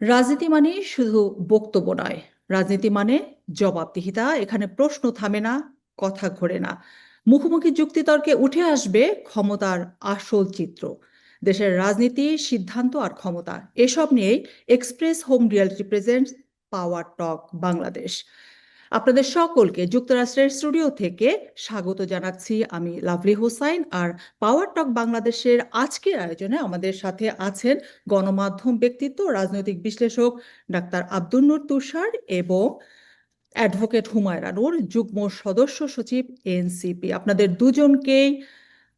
রাজনীতি মানে শুধু বক্তব্য নয়, রাজনীতি মানে জবাবদিহিতা। এখানে প্রশ্ন থামে না, কথা ঘোরে না, মুখোমুখি যুক্তিতর্কে উঠে আসবে ক্ষমতার আসল চিত্র। দেশের রাজনীতি, সিদ্ধান্ত আর ক্ষমতা, এসব নিয়েই এক্সপ্রেস হোম রিয়ালিটি প্রেজেন্টস পাওয়ার টক বাংলাদেশ। আপনাদের সকলকে যুক্তরাষ্ট্রের স্টুডিও থেকে স্বাগত জানাচ্ছি আমি লাভলি হোসাইন। আর পাওয়ার টক বাংলাদেশের আজকের আয়োজনে আমাদের সাথে আছেন গণমাধ্যম ব্যক্তিত্ব, রাজনৈতিক বিশ্লেষক ডাক্তার আব্দুল নূর তুষার এবং অ্যাডভোকেট হুমায়রা নূর, যুগ্ম সদস্য সচিব এনসিপি। আপনাদের দুজনকেই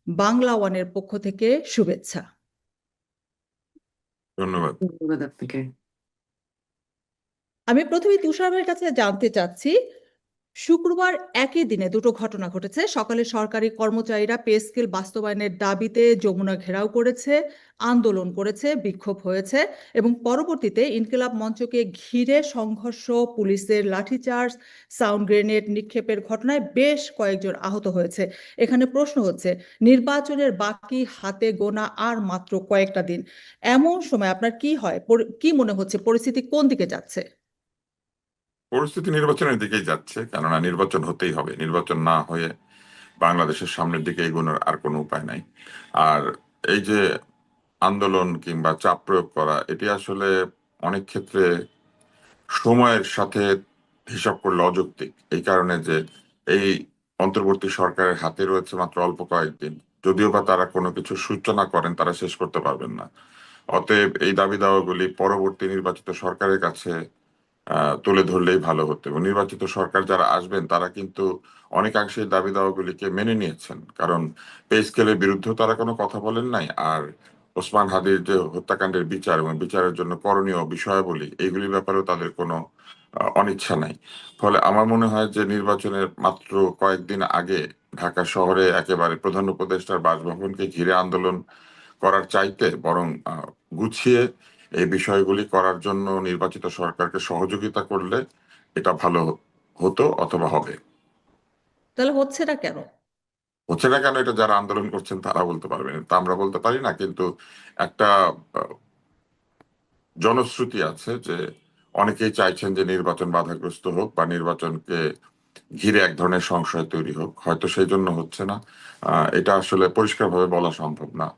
বাংলা ওয়ানের পক্ষ থেকে শুভেচ্ছা। ধন্যবাদ। ধন্যবাদ আপনাকে। আমি প্রথমে তুষার ভাইয়ের কাছে জানতে চাচ্ছি, শুক্রবার একই দিনে দুটো ঘটনা ঘটেছে। সকালে সরকারি কর্মচারীরা পে স্কেল বাস্তবায়নের দাবিতে যমুনা ঘেরাও করেছে, আন্দোলন করেছে, বিক্ষোভ হয়েছে এবং পরবর্তীতে ইনকিলাব মঞ্চকে ঘিরে সংঘর্ষ, পুলিশের লাঠিচার্জ, সাউন্ড গ্রেনেড নিক্ষেপের ঘটনায় বেশ কয়েকজন আহত হয়েছে। এখানে প্রশ্ন হচ্ছে, নির্বাচনের বাকি হাতে গোনা আর মাত্র কয়েকটা দিন, এমন সময় আপনার কি হয়, কি মনে হচ্ছে পরিস্থিতি কোন দিকে যাচ্ছে? পরিস্থিতি নির্বাচনের দিকেই যাচ্ছে, কেননা নির্বাচন হতেই হবে। নির্বাচন না হয়ে বাংলাদেশের সামনের দিকে এগোনোর আর কোনো উপায় নাই। আর এই যে আন্দোলন কিংবা চাপ প্রয়োগ করা, এটি আসলে অনেক ক্ষেত্রে সময়ের সাথে হিসাব করলে অযৌক্তিক। এই কারণে যে এই অন্তর্বর্তী সরকারের হাতে রয়েছে মাত্র অল্প কয়েকদিন, যদিও বা তারা কোনো কিছু সূচনা করেন, তারা শেষ করতে পারবেন না। অতএব এই দাবি দাওয়াগুলি পরবর্তী নির্বাচিত সরকারের কাছে তুলে ধরলেই ভালো হতো। এবং নির্বাচিত সরকার যারা আসবেন তারা কিন্তু অনেকাংশে এই দাবি দাওয়াগুলিকে মেনে নিয়েছেন, কারণ পে স্কেলের বিরুদ্ধেও তারা কোনো কথা বলেন নাই। আর ওসমান হাদির যে হত্যাকাণ্ডের বিচার এবং বিচারের জন্য করণীয় বিষয়াবলী, এইগুলির ব্যাপারেও তাদের কোনো অনিচ্ছা নাই। ফলে আমার মনে হয় যে নির্বাচনের মাত্র কয়েকদিন আগে ঢাকা শহরে একেবারে প্রধান উপদেষ্টার বাসভবনকে ঘিরে আন্দোলন করার চাইতে বরং গুছিয়ে এই বিষয়গুলি করার জন্য নির্বাচিত সরকারকে সহযোগিতা করলে এটা ভালো হতো অথবা হবে। তাহলে হচ্ছে না কেন? হচ্ছে না কেন, এটা যারা আন্দোলন করছেন তারা বলতে পারবেন, তা আমরা বলতে পারি না। কিন্তু একটা আহ, জনশ্রুতি আছে যে অনেকেই চাইছেন যে নির্বাচন বাধাগ্রস্ত হোক বা নির্বাচনকে ঘিরে এক ধরনের সংশয় তৈরি হোক, হয়তো সেই জন্য হচ্ছে না। এটা আসলে পরিষ্কারভাবে বলা সম্ভব না।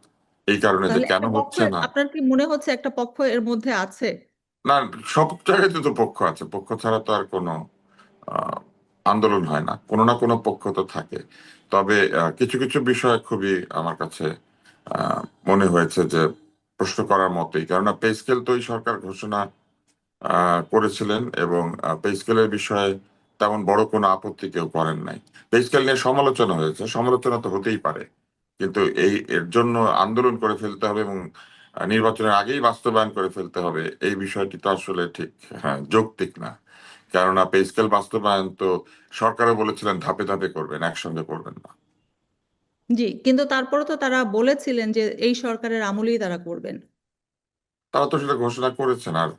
এই কারণে যে তাহলে কেন একটা পক্ষ, হচ্ছে না, আপনার কি মনে হচ্ছে একটা পক্ষ এর মধ্যে আছে? না, সব জায়গাতে তো পক্ষ আছে। পক্ষ ছাড়া তো আর কোনো আহ, আন্দোলন হয় না, কোনো না কোনো পক্ষ তো থাকে। তবে কিছু কিছু বিষয় খুবই আমার কাছে আহ, মনে হয়েছে যে প্রশ্ন করার মতোই। কেননা পে স্কেল তো এই সরকার ঘোষণা করেছিলেন এবং পে স্কেলের বিষয়ে তেমন বড় কোনো আপত্তি কেউ করেন নাই। পে স্কেল নিয়ে সমালোচনা হয়েছে, সমালোচনা তো হতেই পারে, কিন্তু এর জন্য আন্দোলন করে ফেলতে হবে এবং নির্বাচনের আগেই বাস্তবায়ন করে ফেলতে হবে, এই বিষয়টি তো আসলে ঠিক যৌক্তিক না। কেননা পে স্কেল বাস্তবায়ন তো সরকারও বলেছিলেন ধাপে ধাপে করবেন, একসঙ্গে করবেন না। জি, কিন্তু তারপরে তো তারা বলেছিলেন যে এই সরকারের আমলেই তারা করবেন। তারা তো সেটা ঘোষণা করেছেন। আর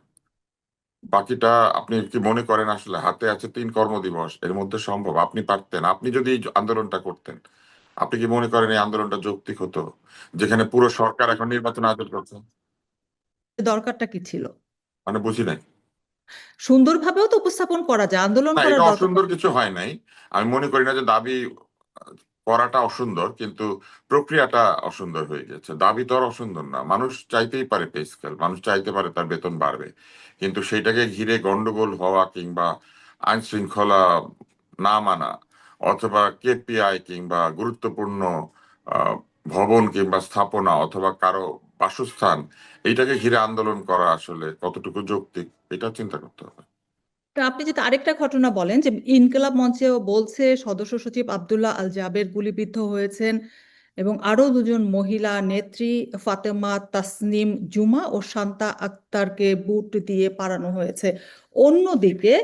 বাকিটা আপনি কি মনে করেন আসলে হাতে আছে 3 কর্মদিবস, এর মধ্যে সম্ভব? আপনি পারতেন, আপনি যদি এই আন্দোলনটা করতেন, আপনি কি মনে করেন এই আন্দোলনটা যৌক্তিক হতো, যেখানে পুরো সরকার এখন নির্বাচন আয়োজন করছে? দরকারটা কি ছিল? মানে বুঝি নাই। সুন্দরভাবেও তো উপস্থাপন করা যায়, আন্দোলন না, এটা করার দরকার। অসুন্দর কিছু হয় নাই। আমি মনে করি না যে দাবি করাটা অসুন্দর, কিন্তু প্রক্রিয়াটা অসুন্দর হয়ে গেছে। দাবি তো আর অসুন্দর না, মানুষ চাইতেই পারে পে স্কেল, মানুষ চাইতে পারে তার বেতন বাড়বে। কিন্তু সেটাকে ঘিরে গন্ডগোল হওয়া কিংবা আইন শৃঙ্খলা না মানা অথবা কেপিআই কিংবা গুরুত্বপূর্ণ আহ, ভবন কিংবা স্থাপনা অথবা কারো বাসস্থান, এইটাকে ঘিরে আন্দোলন করা আসলে কতটুকু যৌক্তিক, এটা চিন্তা করতে হবে। তা আপনি যদি আরেকটা ঘটনা বলেন, যে ইনকিলাব মঞ্চেও বলছে সদস্য সচিব আব্দুল্লাহ আল জাবের গুলিবিদ্ধ হয়েছেন এবং আরো দুজন মহিলা নেত্রী ফাতেমা তাসনিম জুমা ও শান্তা আক্তারকে বুট দিয়ে পারানো হয়েছে। অন্যদিকে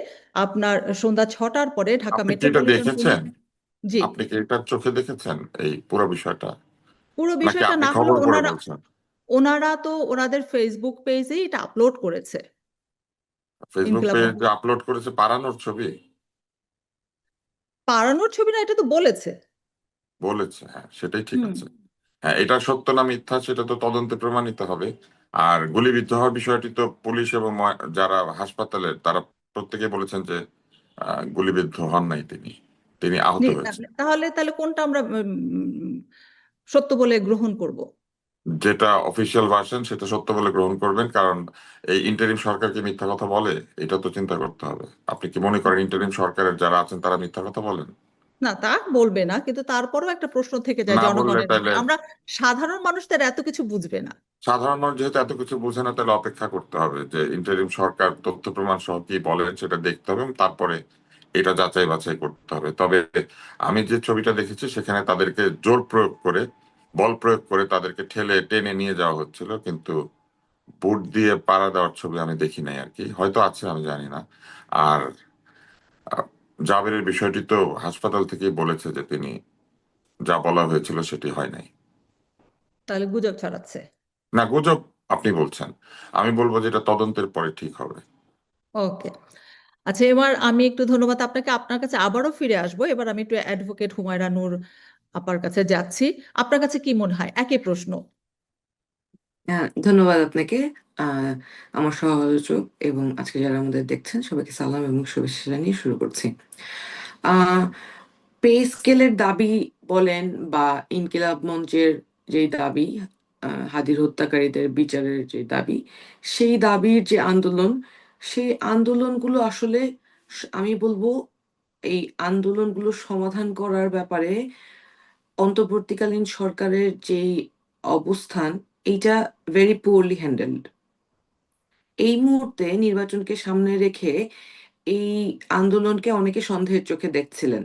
আপনার সন্ধ্যা 6টার পরে ঢাকা আপনি কি এটা মেট্রোপলিটন পুলিশ। দেখেছেন? জি। আপনি কি এটা চোখে দেখেছেন এই পুরো বিষয়টা, পুরো নাকি বিষয়টা আপনি না খবর হলেও পড়ে ওনারা বলছেন? ওনারা তো ওনাদের ফেসবুক পেজে এটা আপলোড করেছে। ফেসবুক ইনকিলাব মঞ্চ পেজে আপলোড করেছে পারানোর ছবি? পালানোর ছবি না, এটা তো বলেছে। বলেছে, হ্যাঁ, সেটাই ঠিক হুম। আছে। হ্যাঁ, এটা সত্য না মিথ্যা সেটা তো তদন্তে প্রমাণিত হবে। আর গুলিবিদ্ধ হওয়ার বিষয়টি তো পুলিশ এবং যারা হাসপাতালের তারা প্রত্যেকে বলেছেন যে গুলিবিদ্ধ হন নাই তিনি, তিনি আহত হয়েছেন। তাহলে তাহলে কোনটা আমরা সত্য বলে গ্রহণ করব? যেটা অফিসিয়াল ভার্সন সেটা সত্য বলে গ্রহণ করবেন, কারণ এই ইন্টারিম সরকার কি মিথ্যা কথা বলে? এটা তো চিন্তা করতে হবে। আপনি কি মনে করেন ইন্টারিম সরকারের যারা আছেন তারা মিথ্যা কথা বলেন? না, তা বলবে না, কিন্তু তারপরও একটা প্রশ্ন থেকে যায় না বললে জনগণের তাহলে, মধ্যে। আমরা সাধারণ মানুষদের এত কিছু বুঝবে না। সাধারণ মানুষ যেহেতু এত কিছু বোঝে না, তাহলে অপেক্ষা করতে হবে যে ইন্টারিম সরকার তথ্য প্রমাণ সহ কি বলেন সেটা দেখতে হবে এবং তারপরে এটা যাচাই বাছাই করতে হবে। তবে আমি যে ছবিটা দেখেছি সেখানে তাদেরকে জোর প্রয়োগ করে, বল প্রয়োগ করে তাদেরকে ঠেলে টেনে নিয়ে যাওয়া হচ্ছিল, কিন্তু বুট দিয়ে পাড়া দেওয়ার ছবি আমি দেখি নাই আর কি, হয়তো আছে আমি জানি না। আর আহ, জাবেরের বিষয়টি তো হাসপাতাল থেকেই বলেছে যে তিনি যা বলা হয়েছিল সেটি হয় নাই। তাহলে গুজব ছড়াচ্ছে। না, গুজব আপনি বলছেন, আমি বলবো যে এটা তদন্তের পরে ঠিক হবে। ওকে। আচ্ছা, এবার আমি একটু ধন্যবাদ আপনাকে, আপনার কাছে আবারও ফিরে আসবো। এবার আমি একটু অ্যাডভোকেট হুমায়রা নূর আপার কাছে যাচ্ছি। আপনার কাছে কি মনে হয়, একই প্রশ্ন? হ্যাঁ, ধন্যবাদ আপনাকে। আহ আমার সহ-আলোচক এবং আজকে যারা আমাদের দেখছেন সবাইকে সালাম এবং শুভেচ্ছা জানিয়ে শুরু করছি। আহ পে স্কেলের দাবি বলেন বা ইনকিলাব মঞ্চের যে দাবি, হাদির হত্যাকারীদের বিচারের যে দাবি, সেই দাবির যে আন্দোলন, সেই আন্দোলনগুলো আসলে আমি বলবো এই আন্দোলনগুলো সমাধান করার ব্যাপারে অন্তর্বর্তীকালীন সরকারের যে অবস্থান, এইটা ভেরি পুয়ারলি হ্যান্ডেলড। এই মুহূর্তে নির্বাচনকে সামনে রেখে এই আন্দোলনকে অনেকে সন্দেহের চোখে দেখছিলেন।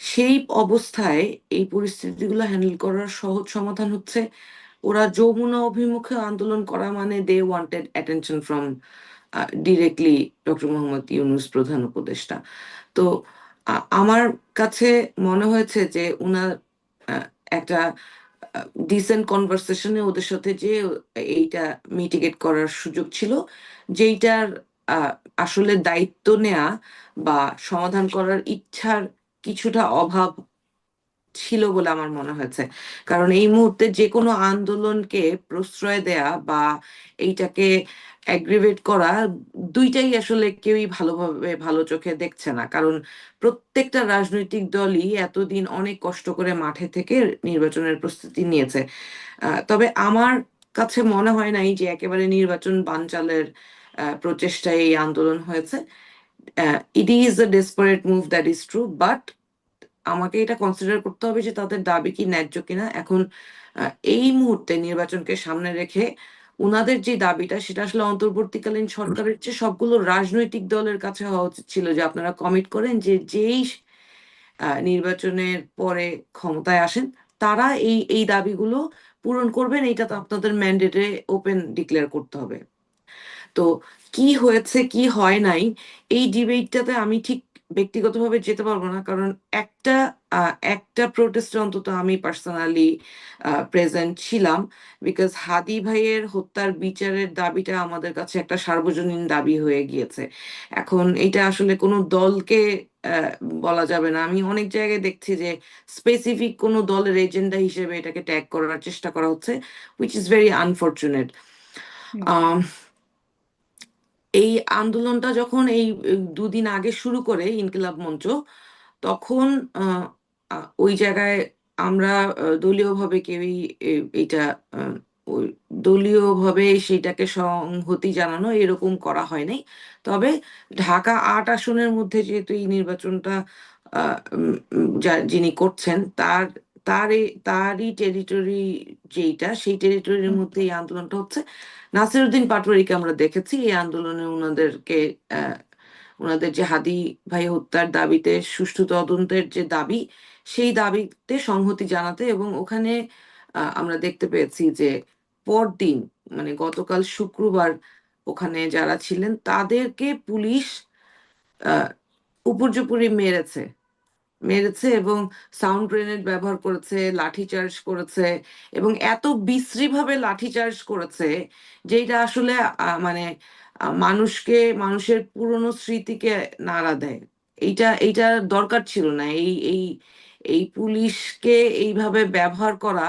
সেই অবস্থায় এই পরিস্থিতিগুলো হ্যান্ডেল করার সহজ সমাধান হচ্ছে ওরা যমুনা অভিমুখে আন্দোলন করা, মানে they wanted attention from directly doctor Mohammad Yunus, প্রধান উপদেষ্টা। তো আমার কাছে মনে হয়েছে যে উনার আহ, একটা ডিসেন্ট কনভারসেশনে ওদের সাথে যে এইটা মিটিগেট করার সুযোগ ছিল, যেইটার আহ, আসলে দায়িত্ব নেয়া বা সমাধান করার ইচ্ছার কিছুটা অভাব ছিল বলে আমার মনে হয়েছে। কারণ এই মুহূর্তে যে কোনো আন্দোলনকে প্রশ্রয় দেয়া বা এইটাকে অ্যাগ্রিভেট করা, দুইটাই আসলে কেউই ভালোভাবে ভালো চোখে দেখছে না। কারণ প্রত্যেকটা রাজনৈতিক দলই এতদিন অনেক কষ্ট করে মাঠে থেকে নির্বাচনের প্রস্তুতি নিয়েছে। তবে আমার কাছে মনে হয় নাই যে একেবারে নির্বাচন বানচালের প্রচেষ্টায় এই আন্দোলন হয়েছে। It is a desperate move, that is true, but আমাকে এটা কনসিডার করতে হবে যে তাদের দাবি কি ন্যায্য কিনা। এখন এই মুহূর্তে নির্বাচনকে সামনে রেখে উনাদের যে দাবিটা, সেটা আসলে অন্তর্বর্তীকালীন সরকারের চেয়ে সবগুলো রাজনৈতিক দলের কাছে হওয়া উচিত ছিল যে আপনারা কমিট করেন যে যেই নির্বাচনের পরে ক্ষমতায় আসেন তারা এই এই দাবিগুলো পূরণ করবেন, এইটা তো আপনাদের ম্যান্ডেটে ওপেন ডিক্লেয়ার করতে হবে। তো কি হয়েছে কি হয় নাই, এই ডিবেটটাতে আমি ঠিক ব্যক্তিগতভাবে যেতে পারবো না। কারণ একটা একটা প্রোটেস্টে অন্তত আমি পার্সোনালি প্রেজেন্ট ছিলাম, বিকজ হাদি ভাইয়ের হত্যার বিচারের দাবিটা আমাদের কাছে একটা সার্বজনীন দাবি হয়ে গিয়েছে। এখন এটা আসলে কোনো দলকে আহ, বলা যাবে না। আমি অনেক জায়গায় দেখছি যে স্পেসিফিক কোনো দলের এজেন্ডা হিসেবে এটাকে ট্যাগ করার চেষ্টা করা হচ্ছে, উইচ ইজ ভেরি আনফরচুনেট। হুম। এই আন্দোলনটা যখন এই দুদিন আগে শুরু করে ইনকিলাব মঞ্চ, তখন ওই জায়গায় আমরা দলীয়ভাবে কেউই এটা আহ, ওই দলীয়ভাবে সেইটাকে সংহতি জানানো এরকম করা হয় নাই। তবে ঢাকা ৮ আসনের মধ্যে যেহেতু এই নির্বাচনটা যিনি করছেন তার তারই টেরিটরি, যেইটা সেই টেরিটরির হুম। মধ্যে এই আন্দোলনটা হচ্ছে। নাসিরউদ্দিন পাটোয়ারিকে আমরা দেখেছি এই আন্দোলনে ওনাদের যে হাদি ভাই হত্যার দাবিতে সুষ্ঠু তদন্তের যে দাবি, সেই দাবিতে সংহতি জানাতে, এবং ওখানে আমরা দেখতে পেয়েছি যে পরদিন, মানে গতকাল শুক্রবার, ওখানে যারা ছিলেন তাদেরকে পুলিশ আহ উপর্যুপরি মেরেছে মেরেছে এবং সাউন্ড গ্রেনেড ব্যবহার করেছে, লাঠিচার্জ করেছে, এবং এত বিশ্রীভাবে লাঠিচার্জ করেছে যেটা আসলে মানে মানুষের পুরনো স্মৃতিকে নাড়া দেয়। এইটা দরকার ছিল না। এই এই এই পুলিশকে এইভাবে ব্যবহার করা,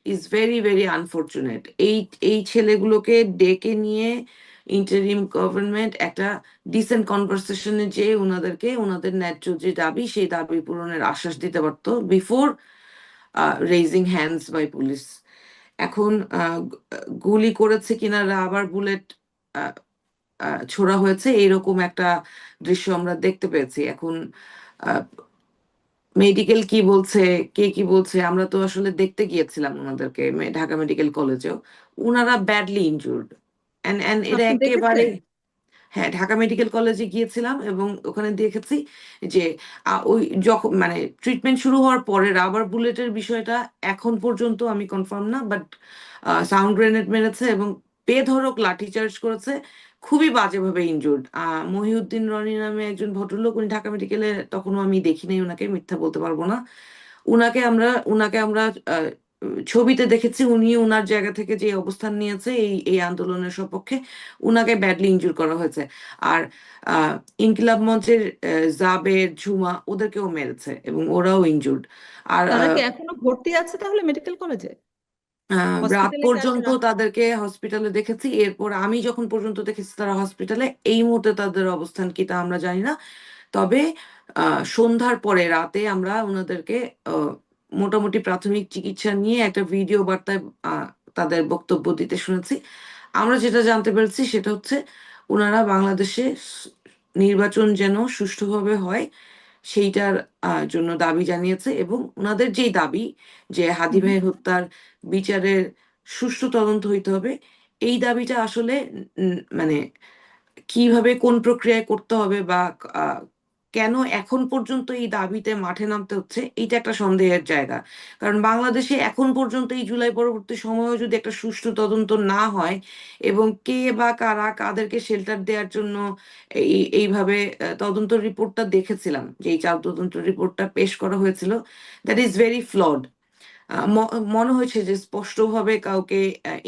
ইজ ভেরি ভেরি আনফর্চুনেট। এই এই ছেলেগুলোকে ডেকে নিয়ে ইন্টারিম গভর্নমেন্ট একটা ডিসেন্ট কনভারসেশনে যে ওনাদেরকে ওনাদের ন্যায্য যে দাবি সেই দাবি পূরণের আশ্বাস দিতে পারতো before raising hands by police. এখন গুলি করেছে কিনা, রাবার বুলেট ছোড়া হয়েছে, এরকম একটা দৃশ্য আমরা দেখতে পেয়েছি। এখন মেডিকেল কি বলছে, কে কি বলছে, আমরা তো আসলে দেখতে গিয়েছিলাম ওনাদেরকে ঢাকা মেডিকেল কলেজেও। উনারা ব্যাডলি ইনজুর্ড, এন্ড এটা আপনি একেবারে। দেখেছেন? হ্যাঁ, ঢাকা মেডিকেল কলেজে গিয়েছিলাম এবং ওখানে দেখেছি যে ওই যখন মানে ট্রিটমেন্ট শুরু হওয়ার পরে রাবার বুলেটের বিষয়টা এখন পর্যন্ত আমি কনফার্ম না, বাট সাউন্ড গ্রেনেড মেরেছে এবং বেধড়ক লাঠিচার্জ করেছে, খুবই বাজেভাবে ইনজুর্ড। মহিউদ্দিন রনি নামে একজন ভদ্রলোক, উনি ঢাকা মেডিকেলে, তখনও আমি দেখি নাই ওনাকে, মিথ্যা বলতে পারবো না। উনাকে আমরা আহ, ছবিতে দেখেছি, উনি উনার জায়গা থেকে যে অবস্থান নিয়েছে এই এই আন্দোলনের সপক্ষে, উনাকে ব্যাডলি ইনজুর করা হয়েছে। আর আহ, ইনকিলাব মঞ্চের জাবের, ঝুমা, ওদেরকেও মেরেছে এবং ওরাও ইনজুর্ড। আর তারা কি এখনো ভর্তি আছে তাহলে মেডিকেল কলেজে, রাত হসপিটালে কি আছে পর্যন্ত তাদেরকে হসপিটালে দেখেছি। এরপর আমি যখন পর্যন্ত দেখেছি তারা হসপিটালে, এই মুহূর্তে তাদের অবস্থান কি তা আমরা জানি না। তবে সন্ধ্যার পরে রাতে আমরা ওনাদেরকে আহ, মোটামুটি প্রাথমিক চিকিৎসা নিয়ে একটা ভিডিও বার্তায় আহ, তাদের বক্তব্য দিতে শুনেছি। আমরা যেটা জানতে পেরেছি সেটা হচ্ছে ওনারা বাংলাদেশে নির্বাচন যেন সুষ্ঠুভাবে হয় সেইটার জন্য দাবি জানিয়েছে, এবং ওনাদের যেই দাবি যে হাদি হুম। ভাইয়ের হত্যার বিচারের সুষ্ঠু তদন্ত হইতে হবে, এই দাবিটা আসলে মানে কিভাবে কোন প্রক্রিয়ায় করতে হবে বা আহ, কেন এখন পর্যন্ত এই দাবিতে মাঠে নামতে হচ্ছে, এইটা একটা সন্দেহের জায়গা। কারণ বাংলাদেশে এখন পর্যন্ত এই জুলাই পরবর্তী সময়েও যদি একটা সুষ্ঠু তদন্ত না হয়, এবং কে বা কারা কাদেরকে শেল্টার দেওয়ার জন্য এইভাবে তদন্ত রিপোর্টটা দেখেছিলাম, যে এই চাল তদন্ত রিপোর্টটা পেশ করা হয়েছিল, দ্যাট ইজ ভেরি ফ্লড। মনে হয়েছে যে স্পষ্টভাবে কাউকে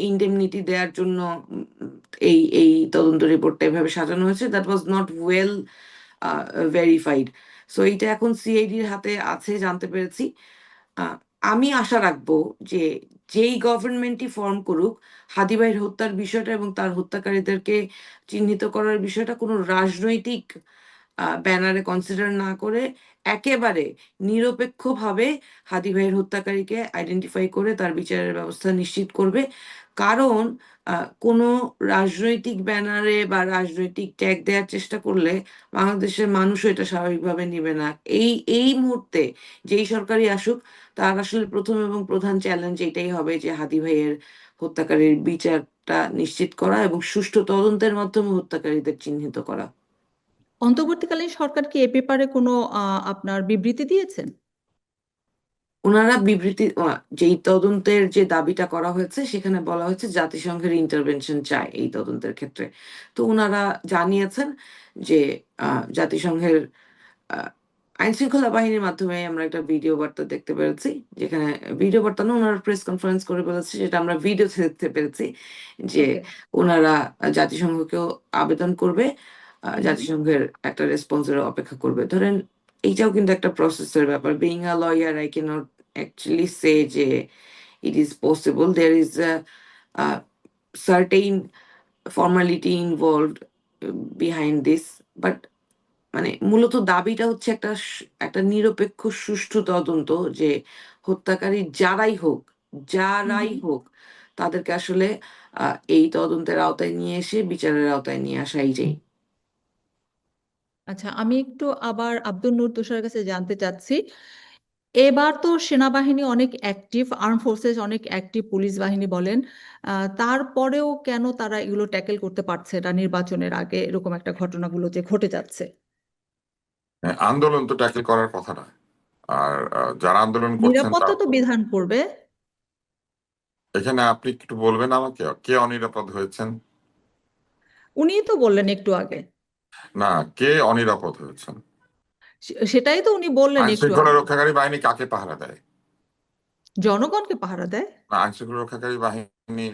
ইন্ডেমনিটি দেওয়ার জন্য এই এই তদন্ত রিপোর্টটা এভাবে সাজানো হয়েছে, that was not well verified. So এইটা এখন সিআইডির হাতে আছে জানতে পেরেছি। আহ, আমি আশা রাখবো যে যেই গভর্নমেন্টই ফর্ম করুক, হাদি ভাইয়ের হত্যার বিষয়টা এবং তার হত্যাকারীদেরকে চিহ্নিত করার বিষয়টা কোনো রাজনৈতিক ব্যানারে কনসিডার না করে একেবারে নিরপেক্ষভাবে হাদি ভাইয়ের হত্যাকারীকে আইডেন্টিফাই করে তার বিচারের ব্যবস্থা নিশ্চিত করবে। কারণ কোনো রাজনৈতিক ব্যানারে বা রাজনৈতিক ট্যাগ দেওয়ার চেষ্টা করলে বাংলাদেশের মানুষও এটা স্বাভাবিকভাবে নিবে না। এই এই মুহূর্তে যেই সরকারই আসুক, তার আসলে প্রথম এবং প্রধান চ্যালেঞ্জ এটাই হবে যে হাদি ভাইয়ের হত্যাকারীর বিচারটা নিশ্চিত করা এবং সুষ্ঠু তদন্তের মাধ্যমে হত্যাকারীদের চিহ্নিত করা। অন্তর্বর্তীকালীন সরকার কি এ ব্যাপারে কোনো আপনার বিবৃতি দিয়েছেন? ওনারা বিবৃতি যেই তদন্তের যে দাবিটা করা হয়েছে সেখানে বলা হয়েছে জাতিসংঘের ইন্টারভেনশন চায় এই তদন্তের ক্ষেত্রে। তো ওনারা জানিয়েছেন যে জাতিসংঘের আইন শৃঙ্খলা বাহিনীর মাধ্যমে আমরা একটা ভিডিও বার্তা দেখতে পেরেছি, যেখানে ভিডিও বার্তা না, ওনারা প্রেস কনফারেন্স করে বলেছে, যেটা আমরা ভিডিওতে দেখতে পেরেছি, যে ওকে। ওনারা জাতিসংঘকেও আবেদন করবে, হুম। জাতিসংঘের একটা রেসপন্সের অপেক্ষা করবে। ধরেন এইটাও কিন্তু একটা প্রসেসের ব্যাপার। Being a lawyer, I cannot actually say যে it is possible, there is a certain formality involved behind this, but মানে মূলত দাবিটা হচ্ছে একটা নিরপেক্ষ সুষ্ঠু তদন্ত, যে হত্যাকারী যারাই হুম। হোক তাদেরকে আসলে এই তদন্তের আওতায় নিয়ে এসে বিচারের আওতায় নিয়ে আসাই যায়। আচ্ছা, আমি একটু আবার আব্দুল নূর তুষারের কাছে জানতে চাচ্ছি, এবার তো সেনাবাহিনী অনেক অ্যাক্টিভ, আর্ম ফোর্সেস অনেক অ্যাক্টিভ, পুলিশ বাহিনী বলেন, তারপরেও কেন তারা এগুলো ট্যাকেল করতে পারছে না নির্বাচনের আগে, এরকম একটা ঘটনাগুলো যে ঘটে যাচ্ছে? আন্দোলন তো ট্যাকেল করার কথা না। আর যারা আন্দোলন করছেন নিরাপত্তা তারা তো তো, বিধান করবে। এখানে আপনি একটু বলবেন আমাকে কে অনিরাপদ হয়েছেন? উনিই তো বললেন একটু আগে। না, কে অনিরাপদ হয়েছেন? সেটাই তো উনি বললেন আইন একটু শৃঙ্খলা আগে। রক্ষাকারী বাহিনী কাকে পাহারা দেয়? জনগণকে পাহারা দেয়। না, আইন শৃঙ্খলা রক্ষাকারী বাহিনী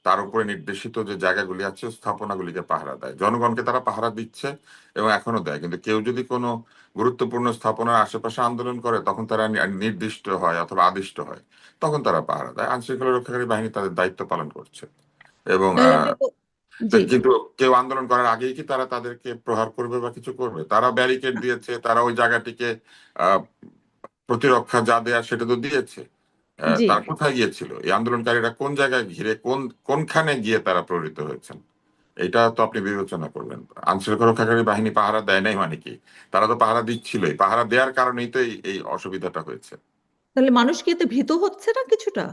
তার উপরে নির্দেশিত যে জায়গাগুলি আছে স্থাপনাগুলিকে পাহারা দেয়। জনগণকে তারা পাহারা দিচ্ছে এবং এখনো দেয়, কিন্তু কেউ যদি কোনো গুরুত্বপূর্ণ স্থাপনার আশেপাশে আন্দোলন করে তখন তারা নির্দিষ্ট হয় অথবা আদিষ্ট হয়, তখন তারা পাহারা দেয়। আইন শৃঙ্খলা রক্ষাকারী বাহিনী তাদের দায়িত্ব পালন করছে। এবং তাহলে আপনি জি কিন্তু কেউ আন্দোলন করার আগেই কি তারা তাদেরকে প্রহার করবে বা কিছু করবে? তারা ব্যারিকেড দিয়েছে, তারা ওই জায়গাটিকে আহ প্রতিরক্ষা যা দেয়া সেটা তো দিয়েছে। জি তারা কোথায় গিয়েছিল? এই আন্দোলনকারীরা কোন জায়গায় ঘিরে কোনখানে গিয়ে তারা প্রহৃত হয়েছেন? এটা তো আপনি বিবেচনা করবেন। আইনশৃঙ্খলা রক্ষাকারী বাহিনী পাহারা দেয় নাই মানে কি? তারা তো পাহারা দিচ্ছিলই, পাহারা দেওয়ার কারণেই তো এই অসুবিধাটা হয়েছে। তাহলে মানুষ কি এতে ভীত হচ্ছে না কিছুটা?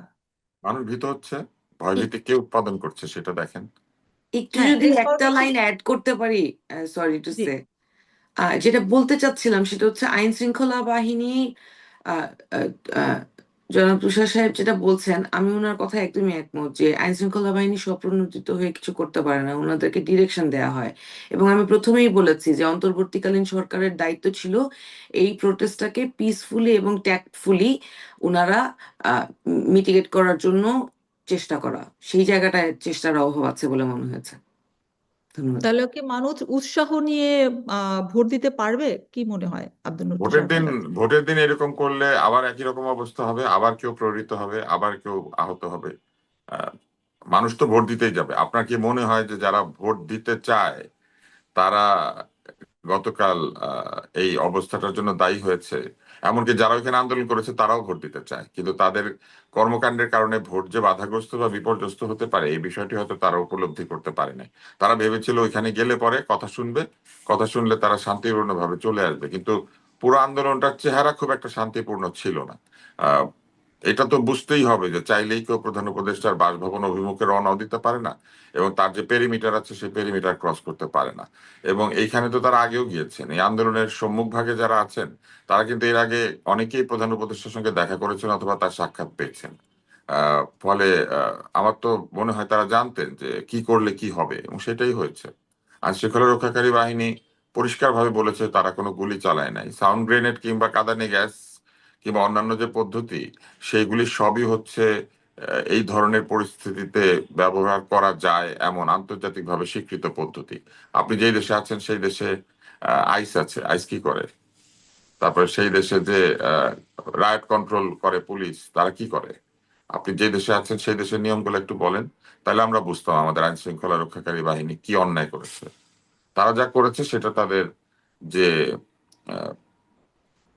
মানুষ ভীত হচ্ছে, ভয়ভীতি কে উৎপাদন করছে সেটা দেখেন। একটু হ্যাঁ, যদি এর একটা কারণ লাইন অ্যাড করতে পারি, সরি টু জি সে, যেটা বলতে চাচ্ছিলাম সেটা হচ্ছে আইন শৃঙ্খলা বাহিনী, আহ, আহ, আহ, জনাব তুষার সাহেব যেটা বলছেন, আমি ওনার কথা একদমই একমত যে আইন শৃঙ্খলা বাহিনী স্বপ্রণোদিত হয়ে কিছু করতে পারে না, ওনাদেরকে ডিরেকশন দেওয়া হয়। এবং আমি প্রথমেই বলেছি যে অন্তর্বর্তীকালীন সরকারের দায়িত্ব ছিল এই প্রোটেস্টটাকে পিসফুলি এবং ট্যাক্টফুলি ওনারা মিটিগেট করার জন্য চেষ্টা করা। সেই জায়গাটায় চেষ্টার অভাব আছে বলে মনে হয়েছে। ধন্যবাদ। তাহলে কি মানুষ উৎসাহ নিয়ে ভোট দিতে পারবে? কি মনে হয় আব্দুল ভোটের তুষার দিন আপনার কাছে? ভোটের দিন এরকম করলে আবার একই রকম অবস্থা হবে, আবার কেউ প্রহৃত হবে, আবার কেউ আহত হবে। আহ, মানুষ তো ভোট দিতেই যাবে। আপনার কি মনে হয় যে যারা ভোট দিতে চায় তারা গতকাল এই অবস্থাটার জন্য দায়ী হয়েছে? এমনকি যারা ওইখানে আন্দোলন করেছে তারাও ভোট দিতে চায়, কিন্তু তাদের কর্মকাণ্ডের কারণে ভোট যে বাধাগ্রস্ত বা বিপর্যস্ত হতে পারে এই বিষয়টি হয়তো তারা উপলব্ধি করতে পারে নাই। তারা ভেবেছিল ওইখানে গেলে পরে কথা শুনবে, কথা শুনলে তারা শান্তিপূর্ণভাবে চলে আসবে, কিন্তু পুরো আন্দোলনটার চেহারা খুব একটা শান্তিপূর্ণ ছিল না। আহ এটা তো বুঝতেই হবে যে চাইলেই কেউ প্রধান উপদেষ্টার বাসভবন অভিমুখে রওনাও দিতে পারে না, এবং তার যে পেরিমিটার আছে সেই পেরিমিটার ক্রস করতে পারে না। এবং এইখানে তো তারা আগেও গিয়েছেন, এই আন্দোলনের সম্মুখ ভাগে যারা আছেন তারা কিন্তু এর আগে অনেকেই প্রধান উপদেষ্টার সঙ্গে দেখা করেছেন অথবা তার সাক্ষাৎ পেয়েছেন। ফলে আমার তো মনে হয় তারা জানতেন যে কি করলে কি হবে, এবং সেটাই হয়েছে। আইন শৃঙ্খলা রক্ষাকারী বাহিনী পরিষ্কারভাবে বলেছে তারা কোনো গুলি চালায় নাই। সাউন্ড গ্রেনেড কিংবা কাঁদানে গ্যাস কিংবা অন্যান্য যে পদ্ধতি, সেইগুলি সবই হচ্ছে এই ধরনের পরিস্থিতিতে ব্যবহার করা যায় এমন আন্তর্জাতিকভাবে স্বীকৃত পদ্ধতি। আপনি যেই দেশে আছেন সেই দেশে আইস আছে, আইস কি করে? তারপরে সেই দেশে যে রায়ট কন্ট্রোল করে পুলিশ, তারা কি করে? আপনি যে দেশে আছেন সেই দেশের নিয়মগুলো একটু বলেন, তাহলে আমরা বুঝতাম আমাদের আইন শৃঙ্খলা রক্ষাকারী বাহিনী কি অন্যায় করেছে। তারা যা করেছে সেটা তাদের যে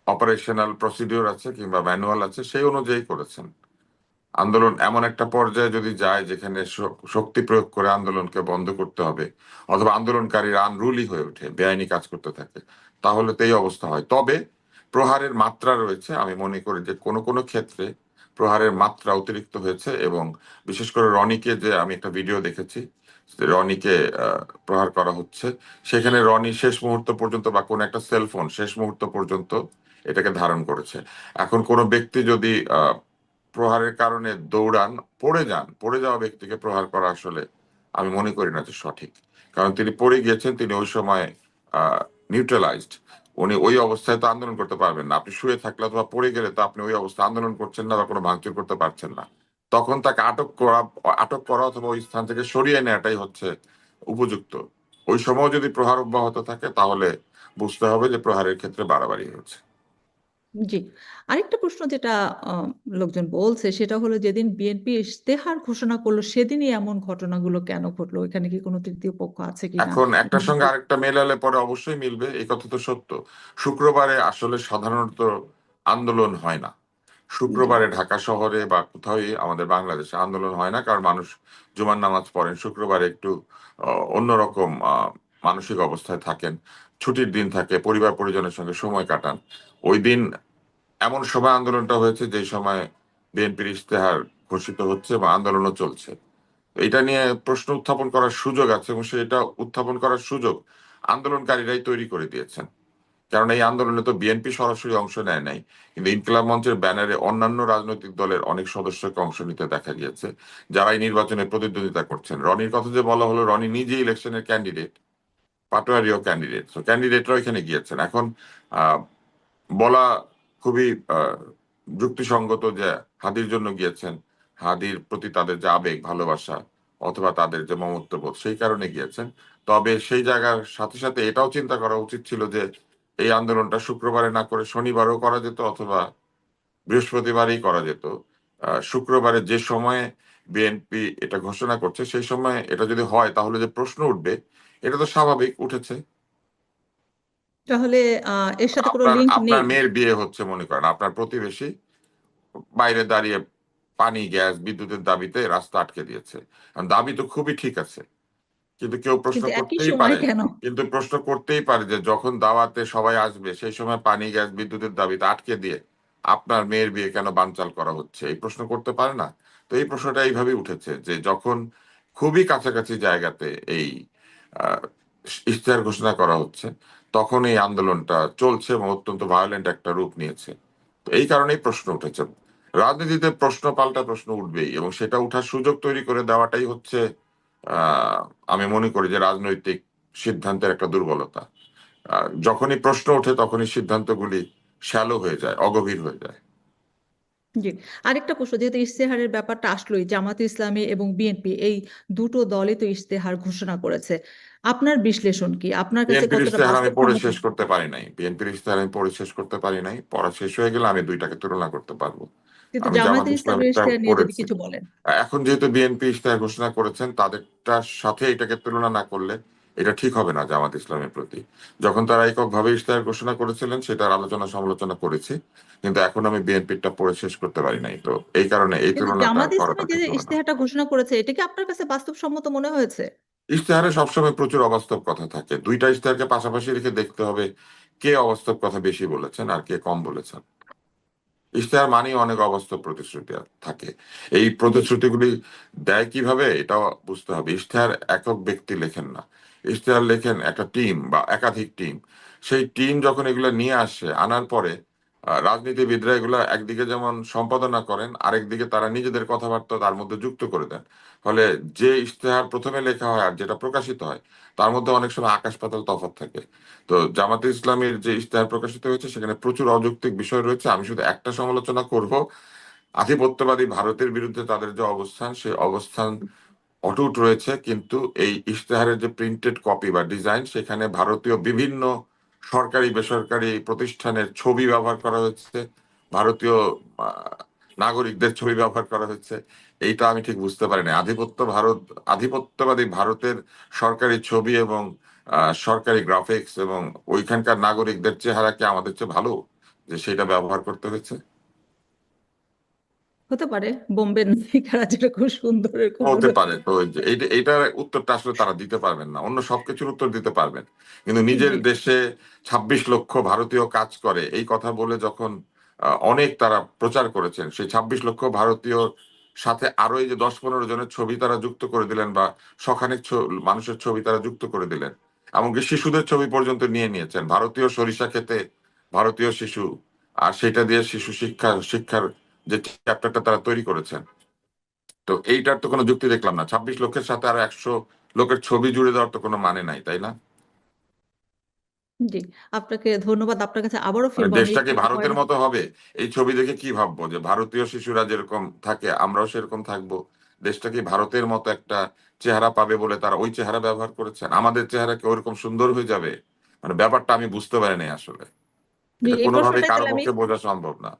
অপারেশনাল প্রসিডিওর আছে কিংবা ম্যানুয়াল আছে সেই অনুযায়ী করেছেন। আন্দোলন এমন একটা পর্যায়ে যদি যায় যেখানে শক্তি প্রয়োগ করে আন্দোলনকে বন্ধ করতে হবে, অথবা আন্দোলনকারীরা আনরুলি হয়ে ওঠে, বেআইনি কাজ করতে থাকে, তাহলে তো এই অবস্থা হয়। তবে প্রহারের মাত্রা রয়েছে, আমি মনে করি যে কোনো কোনো ক্ষেত্রে প্রহারের মাত্রা অতিরিক্ত হয়েছে। এবং বিশেষ করে রনিকে, যে আমি একটা ভিডিও দেখেছি যে রনিকে প্রহার করা হচ্ছে, সেখানে রনি শেষ মুহূর্ত পর্যন্ত বা কোনো একটা সেলফোন শেষ মুহূর্ত পর্যন্ত এটাকে ধারণ করেছে। এখন কোনো ব্যক্তি যদি প্রহারের কারণে দৌড়ান, পড়ে যান, পড়ে যাওয়া ব্যক্তিকে প্রহার করা আসলে আমি মনে করি না যে সঠিক। কারণ তিনি পড়ে গিয়েছেন, তিনি ওই সময় নিউট্রালাইজড। উনি ওই অবস্থায় তো আন্দোলন করতে পারবেন না। আপনি শুয়ে থাকলে অথবা পড়ে গেলে তো আপনি ওই অবস্থায় আন্দোলন করছেন না বা কোনো ভাঙচুর করতে পারছেন না। তখন তাকে আটক করা অথবা ওই স্থান থেকে সরিয়ে নেওয়াটাই হচ্ছে উপযুক্ত। ওই সময় যদি প্রহার অব্যাহত থাকে তাহলে বুঝতে হবে যে প্রহারের ক্ষেত্রে বাড়াবাড়ি হয়েছে। জি, আরেকটা প্রশ্ন যেটা আহ, লোকজন বলছে সেটা হলো যেদিন বিএনপি ইশতেহার ঘোষণা করলো সেদিনই এমন ঘটনাগুলো কেন ঘটলো? এখানে কি কোনো তৃতীয় পক্ষ আছে কিনা? এখন একটার সঙ্গে আরেকটা মেলালে পরে অবশ্যই মিলবে, এই কথা তো সত্য। শুক্রবারে আসলে সাধারণত আন্দোলন হয় না। জি শুক্রবারে ঢাকা শহরে বা কোথাও আমাদের বাংলাদেশে আন্দোলন হয় না, কারণ মানুষ জুমার নামাজ পড়েন। শুক্রবারে একটু অন্যরকম মানসিক অবস্থায় থাকেন, ছুটির দিন থাকে, পরিবার পরিজনের সঙ্গে সময় কাটান। ওই দিন এমন সময় আন্দোলনটা হয়েছে যে সময় বিএনপির ইশতেহার ঘোষিত হচ্ছে বা আন্দোলনও চলছে। এটা নিয়ে প্রশ্ন উত্থাপন করার সুযোগ আছে, এবং সেটা উত্থাপন করার সুযোগ আন্দোলনকারীরাই তৈরি করে দিয়েছেন। কারণ এই আন্দোলনে তো বিএনপি সরাসরি অংশ নেয় নাই, কিন্তু ইনকিলাব মঞ্চের ব্যানারে অন্যান্য রাজনৈতিক দলের অনেক সদস্যকে অংশ নিতে দেখা গিয়েছে, যারা এই নির্বাচনে প্রতিদ্বন্দ্বিতা করছেন। রনির কথা যে বলা হলো, রনি নিজে ইলেকশনের ক্যান্ডিডেট, পাটোয়ারিও ক্যান্ডিডেট, তো ক্যান্ডিডেটরা এখানে গিয়েছেন। এখন আহ, বলা খুবই যুক্তিসঙ্গত যে হাদির জন্য গিয়েছেন, হাদির প্রতি তাদের যে আবেগ ভালোবাসা, অথবা তাদের যে মমত্ববোধ সেই কারণে গিয়েছেন। তবে সেই জায়গার সাথে সাথে এটাও চিন্তা করা উচিত ছিল যে এই আন্দোলনটা শুক্রবারে না করে শনিবারও করা যেত অথবা বৃহস্পতিবারই করা যেত। শুক্রবারে যে সময়ে বিএনপি এটা ঘোষণা করছে সেই সময় এটা যদি হয় তাহলে যে প্রশ্ন উঠবে এটা তো স্বাভাবিক উঠেছে। তাহলে এর সাথে কোনো আপনার লিঙ্ক আপনার নেই? মেয়ের বিয়ে হচ্ছে, মনে করেন আপনার প্রতিবেশী বাইরে দাঁড়িয়ে পানি গ্যাস বিদ্যুতের দাবিতে রাস্তা আটকে দিয়েছে। আর দাবি তো খুবই ঠিক আছে, কিন্তু কেউ প্রশ্ন কিন্তু একই করতেই সময় পারে, কেন? যে যখন দাওয়াতে সবাই আসবে সেই সময় পানি গ্যাস বিদ্যুতের দাবিতে আটকে দিয়ে আপনার মেয়ের বিয়ে কেন বানচাল করা হচ্ছে, এই প্রশ্ন করতে পারে না? তো এই প্রশ্নটা এইভাবেই উঠেছে যে যখন খুবই কাছাকাছি জায়গাতে এই আহ, ইশতেহার ঘোষণা করা হচ্ছে তখন এই আন্দোলনটা চলছে এবং অত্যন্ত ভায়োলেন্ট একটা রূপ নিয়েছে। তো এই কারণেই প্রশ্ন উঠেছে। রাজনীতিতে প্রশ্ন পাল্টা প্রশ্ন উঠবেই এবং সেটা উঠার সুযোগ তৈরি করে দেওয়াটাই হচ্ছে আহ আমি মনে করি যে রাজনৈতিক সিদ্ধান্তের একটা দুর্বলতা। যখনই প্রশ্ন ওঠে তখনই সিদ্ধান্তগুলি শ্যালো হয়ে যায়, অগভীর হয়ে যায়। জি, আরেকটা প্রশ্ন, যেহেতু ইশতেহারের ব্যাপারটা আসলোই, জামাতে ইসলামী এবং বিএনপি এই দুটো দলই তো ইশতেহার ঘোষণা করেছে। আপনার বিশ্লেষণ কি? আপনার কাছে বিএনপির কতটা ইশতেহার আমি পড়ে বাস্তবসম্মত? শেষ করতে পারি নাই, পড়া শেষ হয়ে গেলে আমি দুইটাকে তুলনা করতে পারবো। কিন্তু আমি জামাত জামাতে ইসলামের ইসলামীটা ইশতেহার নিয়ে যদি পড়েছি। কিছু বলেন। এখন যেহেতু বিএনপি ইশতেহার ঘোষণা করেছেন তাদেরটার সাথে এটাকে তুলনা না করলে এটা ঠিক হবে না জামাত ইসলামের প্রতি। যখন তারা এককভাবে ইশতেহার ঘোষণা করেছিলেন সেটার আলোচনা সমালোচনা করেছি, কিন্তু এখন আমি বিএনপিটা পড়ে শেষ করতে পারি নাই, তো এই কারণে এই কিন্তু তুলনাটা জামাত করাটা ইসলামী যে ঠিক হবে না। ইশতেহারটা ঘোষণা করেছে, এটা কি আপনার কাছে বাস্তবসম্মত মনে হয়েছে? ইশতেহারে সবসময় প্রচুর অবাস্তব কথা থাকে, দুইটা ইশতেহারকে পাশাপাশি রেখে দেখতে হবে কে অবাস্তব কথা বেশি বলেছেন আর কে কম বলেছেন। ইশতেহার মানেই অনেক অবাস্তব প্রতিশ্রুতি থাকে। এই জি। প্রতিশ্রুতিগুলি দেয় কিভাবে এটাও বুঝতে হবে। ইশতেহার একক ব্যক্তি লেখেন না, ইশতেহার লেখেন একটা টিম বা একাধিক টিম। সেই টিম যখন এগুলো নিয়ে আসে, আনার পরে রাজনীতিবিদরা এগুলো একদিকে যেমন সম্পাদনা করেন, আরেকদিকে তারা নিজেদের কথাবার্তা তার মধ্যে যুক্ত করে দেন। ফলে যে ইশতেহার প্রথমে লেখা হয় আর যেটা প্রকাশিত হয় তার মধ্যে অনেক সময় আকাশ পাতাল তফাৎ থাকে। তো জামাতে ইসলামীর যে ইশতেহার প্রকাশিত হয়েছে সেখানে প্রচুর অযৌক্তিক বিষয় রয়েছে। আমি শুধু একটা সমালোচনা করব, আধিপত্যবাদী ভারতের বিরুদ্ধে তাদের যে অবস্থান সেই অবস্থান অটুট রয়েছে, কিন্তু এই ইশতেহারের যে প্রিন্টেড কপি বা ডিজাইন সেখানে ভারতীয় বিভিন্ন সরকারি বেসরকারি প্রতিষ্ঠানের ছবি ব্যবহার করা হয়েছে, ভারতীয় আহ, নাগরিকদের ছবি ব্যবহার করা হয়েছে। এইটা আমি ঠিক বুঝতে পারি না। আধিপত্যবাদী ভারতের সরকারি ছবি এবং সরকারি গ্রাফিক্স এবং ওইখানকার নাগরিকদের চেহারা কি আমাদের চেয়ে ভালো যে সেটা ব্যবহার করতে হয়েছে? হতে পারে, বোম্বের নায়িকারা যেরকম সুন্দর এরকম হতে মনে পারে। তো এইটার উত্তরটা আসলে তারা দিতে পারবেন না, অন্য সবকিছুর উত্তর দিতে পারবেন, কিন্তু নিজের জি। দেশে ২৬ লক্ষ ভারতীয় কাজ করে এই কথা বলে যখন অনেক তারা প্রচার করেছেন, সেই ২৬ লক্ষ ভারতীয় সাথে আরো এই যে ১০-১৫ জনের ছবি তারা যুক্ত করে দিলেন বা শখানেক মানুষের ছবি তারা যুক্ত করে দিলেন, এমনকি শিশুদের ছবি পর্যন্ত নিয়ে নিয়েছেন, ভারতীয় সরিষা খেতে ভারতীয় শিশু, আর সেটা দিয়ে শিশু শিক্ষার যে চ্যাপ্টারটা তারা তৈরি করেছেন। তো এইটার তো কোনো যুক্তি দেখলাম না, ২৬ লক্ষের সাথে আর ১০০ লোকের ছবি জুড়ে দেওয়ার তো কোনো মানে নাই, তাই না? জি, আপনাকে ধন্যবাদ। আপনার কাছে আবারও মানে ফিরবো আমি দেশটা কি একটু ভারতের হুমায়রা। মতো হবে? এই ছবি দেখে কি ভাববো যে ভারতীয় শিশুরা যেরকম থাকে আমরাও সেরকম থাকবো? দেশটা কি ভারতের মতো একটা চেহারা পাবে বলে তারা ওই চেহারা ব্যবহার করেছেন? আমাদের চেহারা কি ওরকম সুন্দর হয়ে যাবে? মানে ব্যাপারটা আমি বুঝতে পারিনি আসলে। জি, এটা এই কোনোভাবেই প্রশ্নটাই কারো তাহলে আমি, পক্ষে বোঝা সম্ভব না।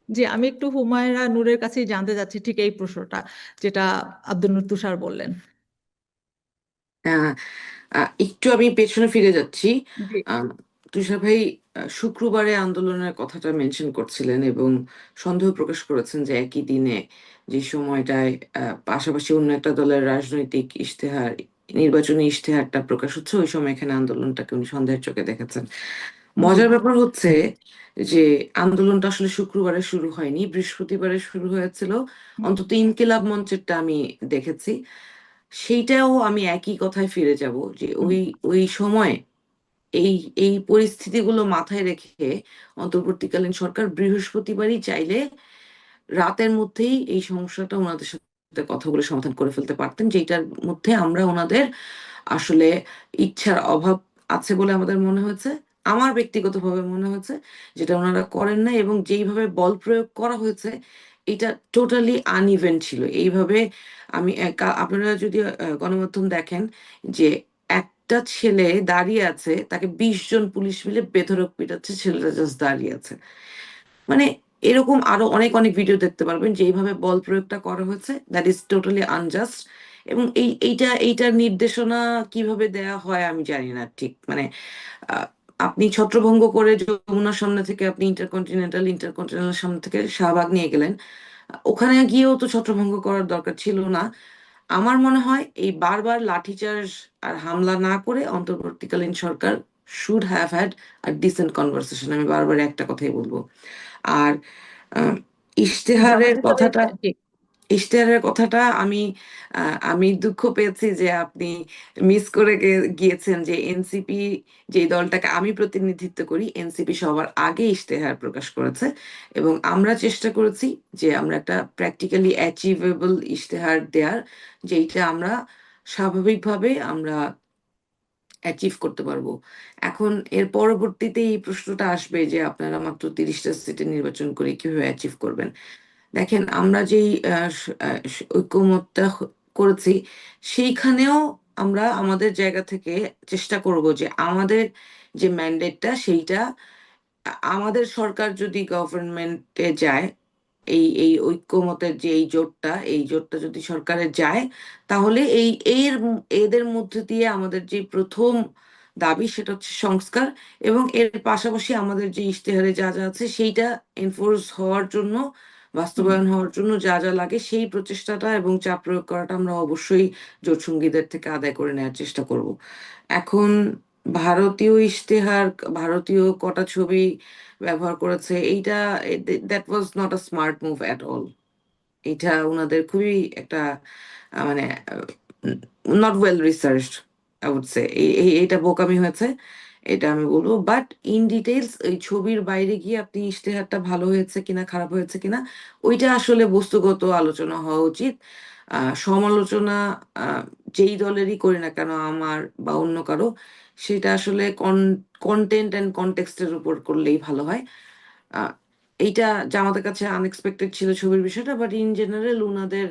জি, আমি একটু হুমায়রা নূরের কাছেই জানতে চাচ্ছি ঠিক এই প্রশ্নটা, যেটা আব্দুল নূর তুষার বললেন। আহ, একটু আমি পেছনে ফিরে যাচ্ছি। জি। আহ, তুষার ভাই শুক্রবারে আন্দোলনের কথাটা মেনশন করছিলেন এবং সন্দেহ প্রকাশ করেছেন যে একই দিনে যে সময়টায় পাশাপাশি অন্য একটা দলের রাজনৈতিক ইশতেহার, নির্বাচনী ইশতেহারটা প্রকাশ হচ্ছে, ওই সময় এখানে আন্দোলনটাকে উনি সন্দেহের চোখে দেখেছেন। জি। মজার ব্যাপার হচ্ছে যে আন্দোলনটা আসলে শুক্রবারে শুরু হয়নি, বৃহস্পতিবারে শুরু হয়েছিল। অন্তত ইনকিলাব মঞ্চেরটা আমি দেখেছি। সেইটাও আমি একই কথায় ফিরে যাব যে হুম। ওই ওই সময় এই এই পরিস্থিতিগুলো মাথায় রেখে অন্তর্বর্তীকালীন সরকার বৃহস্পতিবারই চাইলে রাতের মধ্যেই এই সমস্যাটা ওনাদের সাথে কথা বলে সমাধান করে ফেলতে পারতেন, যেটার মধ্যে আমরা ওনাদের আসলে ইচ্ছার অভাব আছে বলে আমাদের মনে হয়েছে। আমার ব্যক্তিগতভাবে মনে হয়েছে যেটা ওনারা করেন না, এবং যেইভাবে বল প্রয়োগ করা হয়েছে এটা টোটালি আনইভেন ছিল এইভাবে। আপনারা যদি গণমাধ্যম দেখেন যে একটা ছেলে দাঁড়িয়ে আছে, তাকে 20 জন পুলিশ মিলে বেধড়ক পিটাচ্ছে, ছেলেটা জাস্ট দাঁড়িয়ে আছে। মানে এরকম আরো অনেক অনেক ভিডিও দেখতে পারবেন যে এইভাবে বল প্রয়োগটা করা হয়েছে, দ্যাট ইজ টোটালি আনজাস্ট। এবং এইটার নির্দেশনা কিভাবে দেয়া হয় আমি জানি না ঠিক। মানে আহ, আপনি ছত্রভঙ্গ করে যমুনার সামনে থেকে আপনি ইন্টারকন্টিনেন্টাল সামনে থেকে শাহবাগ নিয়ে গেলেন, ওখানে গিয়েও তো ছত্রভঙ্গ করার দরকার ছিল না। আমার মনে হয় এই বারবার লাঠিচার্জ আর হামলা না করে অন্তর্বর্তীকালীন সরকার should have had a decent conversation. আমি বারবার একটা কথাই বলবো। আর আহ, ইশতেহারের জামায়াতের সাথে কথাটা জি, ইশতেহারের কথাটা আমি দুঃখ পেয়েছি যে আপনি মিস করে গিয়েছেন যে এনসিপি, যে দলটাকে আমি প্রতিনিধিত্ব করি, এনসিপি সবার আগে ইশতেহার প্রকাশ করেছে। এবং আমরা চেষ্টা করেছি যে আমরা একটা প্র্যাকটিক্যালি অ্যাচিভেবল ইশতেহার দেওয়ার, যেইটা আমরা স্বাভাবিকভাবে আমরা অ্যাচিভ করতে পারবো। এখন এর পরবর্তীতে এই প্রশ্নটা আসবে যে আপনারা মাত্র 30টা সিটে নির্বাচন করে কিভাবে অ্যাচিভ করবেন। দেখেন, আমরা যেই ঐক্যমতটা করেছি, সেইখানেও আমরা আমাদের জায়গা থেকে চেষ্টা করব যে আমাদের যে ম্যান্ডেটটা সেইটা আমাদের সরকার যদি গভর্নমেন্টে যায়, এই ঐক্যমতের যে এই জোটটা যদি সরকারে যায়, তাহলে এদের মধ্যে দিয়ে আমাদের যে প্রথম দাবি সেটা হচ্ছে সংস্কার। এবং এর পাশাপাশি আমাদের যে ইশতেহারে যা যা আছে সেইটা এনফোর্স হওয়ার জন্য, হুম, বাস্তবায়ন হওয়ার জন্য যা যা লাগে সেই প্রচেষ্টাটা এবং চাপ প্রয়োগ করাটা আমরা অবশ্যই জোট সঙ্গীদের থেকে আদায় করে নেওয়ার চেষ্টা করব। এখন ভারতীয় ইশতেহার, ভারতীয় কটা ছবি ব্যবহার করেছে, এইটা that was not a smart move at all. এটা ওনাদের খুবই একটা মানে not well researched, I would say. এটা বোকামি হয়েছে, এটা আমি বলবো। বাট ইন ডিটেলস এই ছবির বাইরে গিয়ে আপনি ইশতেহারটা ভালো হয়েছে কিনা খারাপ হয়েছে কিনা ওইটা আসলে বস্তুগত আলোচনা হওয়া উচিত। সমালোচনা আহ, যেই দলেরই করি না কেন, আমার বা অন্য কারো, সেটা আসলে কন্টেন্ট অ্যান্ড কনটেক্সটের উপর করলেই ভালো হয়। আহ, এইটা জামাতের কাছে আনএক্সপেক্টেড ছিল ছবির বিষয়টা, বাট ইন জেনারেল ওনাদের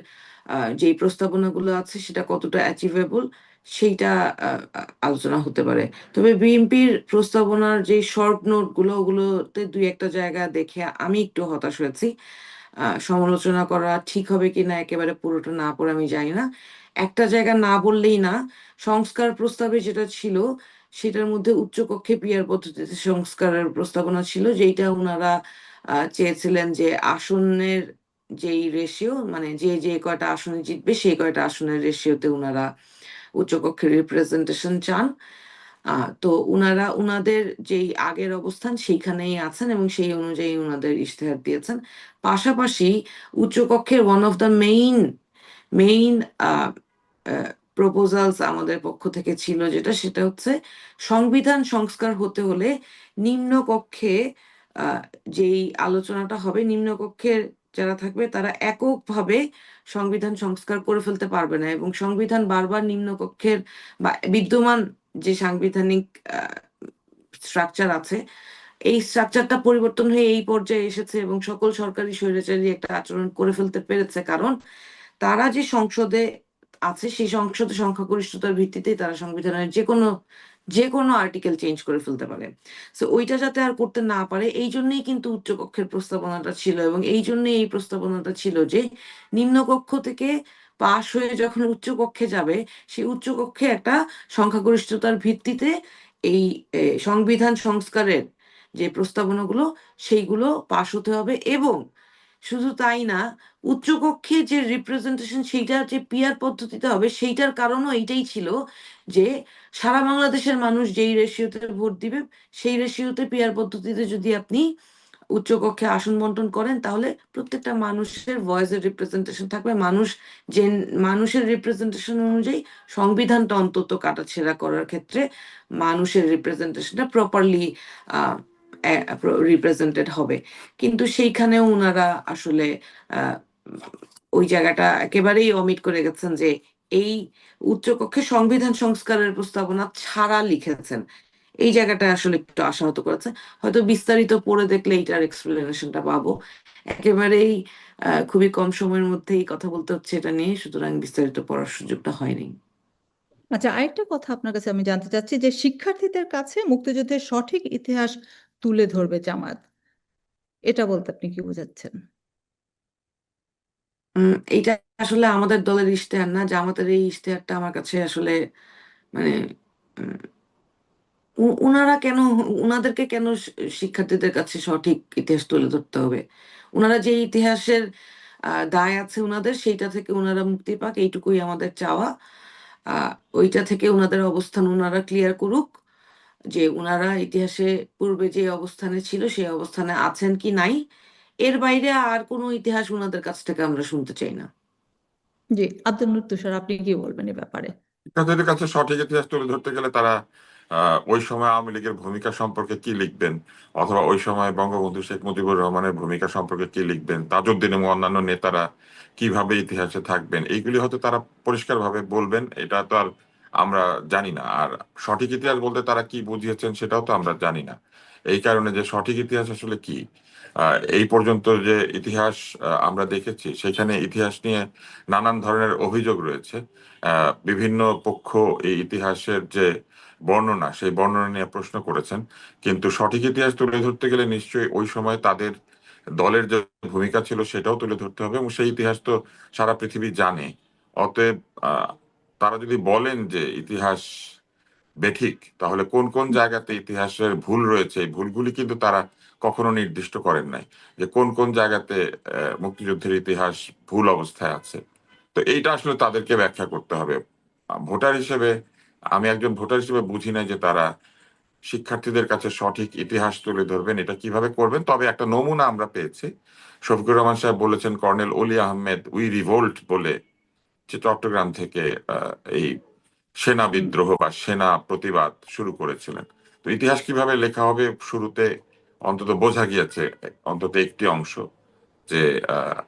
যেই প্রস্তাবনাগুলো আছে সেটা কতটা অ্যাচিভেবল সেইটা আলোচনা হতে পারে। তবে বিএনপির প্রস্তাবনার যে শর্ট নোট গুলো, ওগুলোতে দুই একটা জায়গা দেখে আমি একটু হতাশ হয়েছি। সমালোচনা করা ঠিক হবে কিনা একেবারে পুরোটা না পড়ে আমি জানি না। একটা জায়গা না বললেই না, সংস্কার প্রস্তাবে যেটা ছিল সেটার মধ্যে উচ্চকক্ষে পিয়ার পদ্ধতিতে সংস্কারের প্রস্তাবনা ছিল, যেটা ওনারা চেয়েছিলেন যে আসনের যেই রেশিও, মানে যে যে কয়টা আসনে জিতবে সেই কয়টা আসনের রেশিওতে ওনারা উচ্চকক্ষের রিপ্রেজেন্টেশন চান। তো উনারা উনাদের যেই আগের অবস্থান সেইখানেই আছেন এবং সেই অনুযায়ী উনাদের ইশতেহার দিয়েছেন। পাশাপাশি উচ্চকক্ষের one of the main proposals আমাদের পক্ষ থেকে ছিল, সেটা হচ্ছে সংবিধান সংস্কার হতে হলে নিম্নকক্ষে আহ, যেই আলোচনাটা হবে, নিম্নকক্ষের যারা থাকবে তারা এককভাবে সংবিধান সংস্কার করে ফেলতে পারবে না, এবং সংবিধান বারবার নিম্নকক্ষের বা বিদ্যমান যে সাংবিধানিক স্ট্রাকচার আছে, এই স্ট্রাকচারটা পরিবর্তন হয়ে এই পর্যায়ে এসেছে এবং সকল সরকারি স্বৈরাচারী একটা আচরণ করে ফেলতে পেরেছে, কারণ তারা যে সংসদে আছে সেই সংসদে সংখ্যাগরিষ্ঠতার ভিত্তিতেই তারা সংবিধানের যে কোনো আর্টিকেল চেঞ্জ করে ফেলতে পারে। তো ওইটা যাতে আর করতে না পারে, এই জন্যই কিন্তু উচ্চকক্ষের প্রস্তাবনাটা ছিল। এবং এই জন্যই এই প্রস্তাবনাটা ছিল যে নিম্নকক্ষ থেকে পাশ হয়ে যখন উচ্চকক্ষে যাবে, সেই উচ্চকক্ষে একটা সংখ্যাগরিষ্ঠতার ভিত্তিতে এই সংবিধান সংস্কারের যে প্রস্তাবনাগুলো সেইগুলো পাশ হতে হবে। এবং শুধু তাই না, উচ্চকক্ষে যে রিপ্রেজেন্টেশন সেইটা যে পিয়ার পদ্ধতিতে হবে, সেইটার কারণও এইটাই ছিল যে সারা বাংলাদেশের মানুষ যেই রেশিওতে ভোট দিবে, সেই রেশিওতে পিয়ার পদ্ধতিতে যদি আপনি উচ্চকক্ষে আসন বন্টন করেন, তাহলে প্রত্যেকটা মানুষের ভয়েসের রিপ্রেজেন্টেশন থাকবে। যে মানুষের রিপ্রেজেন্টেশন অনুযায়ী সংবিধানটা অন্তত কাটাছেঁড়া করার ক্ষেত্রে মানুষের রিপ্রেজেন্টেশনটা প্রপারলি রিপ্রেজেন্টেড হবে। কিন্তু সেইখানেও ওনারা আসলে আহ, ওই জায়গাটা একেবারেই অমিট করে গেছেন যে এই উচ্চকক্ষে সংবিধান সংস্কারের প্রস্তাবনা ছাড়া লিখেছেন। এই জায়গাটা আসলে একটু আশাহত করেছে। হয়তো বিস্তারিত পড়ে দেখলে এইটার এক্সপ্লেনেশনটা পাবো। একেবারেই খুবই কম সময়ের মধ্যেই কথা বলতে হচ্ছে এটা নিয়ে, সুতরাং বিস্তারিত পড়ার সুযোগটা হয়নি। আচ্ছা, আরেকটা কথা আপনার কাছে আমি জানতে চাচ্ছি যে শিক্ষার্থীদের কাছে মুক্তিযুদ্ধের সঠিক ইতিহাস তুলে ধরবে জামায়াত, এটা বলতে আপনি কি বোঝাচ্ছেন? এইটা আসলে আমাদের দলের ইশতেহার না, জামাতের এই ইশতেহারটা আমার কাছে আসলে মানে উম, উনারা কেন, উনাদেরকে কেন শিক্ষার্থীদের কাছে সঠিক ইতিহাস তুলে ধরতে হবে? উনারা যে ইতিহাসের দায় আছে উনাদের, সেইটা থেকে উনারা মুক্তি পাক, এইটুকুই আমাদের চাওয়া। আহ ওইটা থেকে উনাদের অবস্থান উনারা ক্লিয়ার করুক, যে উনারা ইতিহাসে পূর্বে যে অবস্থানে ছিল সেই অবস্থানে আছেন কি নাই। এর বাইরে আর কোনো ইতিহাস উনাদের কাছ থেকে আমরা শুনতে চাই না। জি, আব্দুল নূর তুষার, আপনি কি বলবেন এ ব্যাপারে? শিক্ষার্থীদের কাছে সঠিক ইতিহাস তুলে ধরতে গেলে তারা ওই সময় আওয়ামী লীগের ভূমিকা সম্পর্কে কি লিখবেন, অথবা ওই সময় বঙ্গবন্ধু শেখ মুজিবুর রহমানের ভূমিকা সম্পর্কে কি লিখবেন, তাজউদ্দিন এবং অন্যান্য নেতারা কিভাবে ইতিহাসে থাকবেন, এইগুলি হয়তো তারা পরিষ্কারভাবে বলবেন। এটা তো আর আমরা জানি না। আর সঠিক ইতিহাস বলতে তারা কি বুঝিয়েছেন সেটাও তো আমরা জানি না। এই কারণে যে সঠিক ইতিহাস আসলে কি, এই পর্যন্ত যে ইতিহাস আমরা দেখেছি, সেখানে ইতিহাস নিয়ে নানান ধরনের অভিযোগ রয়েছে। বিভিন্ন পক্ষ এই ইতিহাসের যে বর্ণনা, সেই বর্ণনা নিয়ে প্রশ্ন করেছেন। কিন্তু সঠিক ইতিহাস তুলে ধরতে গেলে নিশ্চয়ই ওই সময় তাদের দলের যে ভূমিকা ছিল সেটাও তুলে ধরতে হবে, এবং সেই ইতিহাস তো সারা পৃথিবী জানে। অতএব আহ, তারা যদি বলেন যে ইতিহাস বেঠিক, তাহলে কোন কোন জায়গাতে ইতিহাসের ভুল রয়েছে, এই ভুলগুলি কিন্তু তারা কখনো নির্দিষ্ট করেন নাই, যে কোন কোন জায়গাতে মুক্তিযুদ্ধের ইতিহাস ভুল অবস্থায় আছে। তো এইটা আসলে তাদেরকে ব্যাখ্যা করতে হবে। ভোটার হিসেবে, আমি একজন ভোটার হিসেবে বুঝি নাই যে তারা শিক্ষার্থীদের কাছে সঠিক ইতিহাস তুলে ধরবেন, এটা কিভাবে করবেন। তবে একটা নমুনা আমরা পেয়েছি। শফিকুর রহমান সাহেব বলেছেন colonel Oli Ahmed we revolt বলে, যে চট্টগ্রাম থেকে এই সেনা বিদ্রোহ বা সেনা প্রতিবাদ শুরু করেছিলেন। তো ইতিহাস কিভাবে লেখা হবে শুরুতে অন্তত বোঝা গিয়েছে, অন্তত একটি অংশ, যে আহ,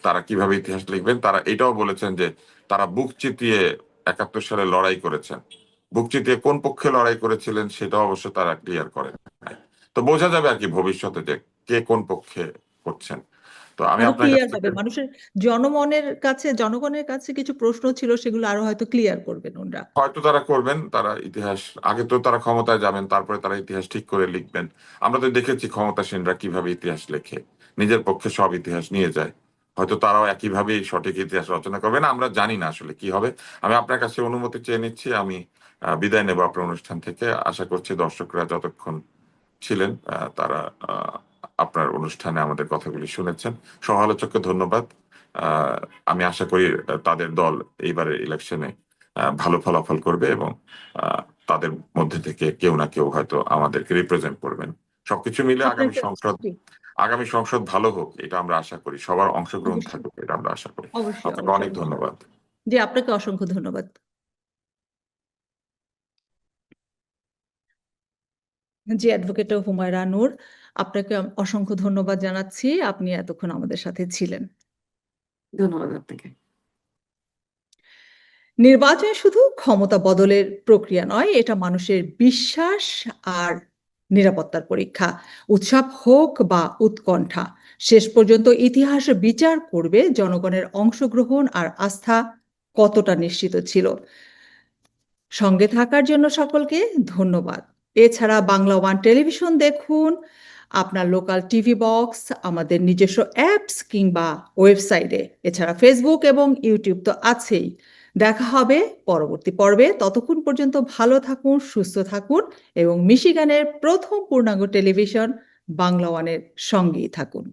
তারা কিভাবে ইতিহাস লিখবেন। তারা এটাও বলেছেন যে তারা বুক চিতিয়ে 71 সালে লড়াই করেছেন। বুক চিতিয়ে কোন পক্ষে লড়াই করেছিলেন সেটা অবশ্য তারা ক্লিয়ার করেন নাই। তো বোঝা যাবে আর কি ভবিষ্যতে যে কে কোন পক্ষে করছেন। তো আমি আরো আপনার কাছ ক্লিয়ার হবে থেকে, মানুষের জনগণের কাছে কিছু প্রশ্ন ছিল, সেগুলো আরো হয়তো ক্লিয়ার করবেন ওনারা। হয়তো তারা করবেন, তারা ইতিহাস, আগে তো তারা ক্ষমতায় যাবেন, তারপরে তারা ইতিহাস ঠিক করে লিখবেন। আমরা তো দেখেছি ক্ষমতাসীনরা কিভাবে ইতিহাস লেখে, নিজের পক্ষে সব ইতিহাস নিয়ে যায়। হয়তো তারাও একইভাবেই সঠিক ইতিহাস রচনা করবেন, আমরা জানি না আসলে কি হবে। আমি আপনার কাছে অনুমতি চেয়ে নিচ্ছি, আমি বিদায় নেব আপনার অনুষ্ঠান থেকে। আশা করছি দর্শকরা যতক্ষণ ছিলেন তারা আপনার অনুষ্ঠানে আমাদের কথাগুলি শুনেছেন। সহ-আলোচককে ধন্যবাদ। আমি আশা করি তাদের দল এইবারের ইলেকশনে ভালো ফলাফল করবে, এবং আহ, তাদের মধ্যে থেকে কেউ না কেউ হয়তো আমাদেরকে রিপ্রেজেন্ট করবেন। সবকিছু মিলে আপনাকে জি, আগামী সংসদ ভালো হোক, এটা আমরা আশা করি। সবার অংশগ্রহণ অবশ্যই, থাকুক, এটা আমরা আশা করি। অবশ্যই, আপনাকে অবশ্যই, অনেক অবশ্যই। ধন্যবাদ। জি, আপনাকে অসংখ্য ধন্যবাদ। জি, অ্যাডভোকেট হুমায়রা নূর, আপনাকে অসংখ্য ধন্যবাদ জানাচ্ছি, আপনি এতক্ষণ আমাদের সাথে ছিলেন। ধন্যবাদ আপনাকে। নির্বাচন শুধু ক্ষমতা বদলের প্রক্রিয়া নয়, এটা মানুষের বিশ্বাস আর নিরাপত্তার পরীক্ষা। উৎসব হোক বা উৎকণ্ঠা, শেষ পর্যন্ত ইতিহাস বিচার করবে জনগণের অংশগ্রহণ আর আস্থা কতটা নিশ্চিত ছিল। সঙ্গে থাকার জন্য সকলকে ধন্যবাদ। এছাড়া বাংলা ওয়ান টেলিভিশন দেখুন, আপনার লোকাল টিভি বক্স, আমাদের নিজস্ব অ্যাপস কিংবা ওয়েবসাইটে। এছাড়া ফেসবুক এবং ইউটিউব তো আছেই। দেখা হবে পরবর্তী পর্বে। ততক্ষণ পর্যন্ত ভালো থাকুন, সুস্থ থাকুন এবং মিশিগানের প্রথম পূর্ণাঙ্গ টেলিভিশন বাংলা ওয়ানের সঙ্গেই থাকুন।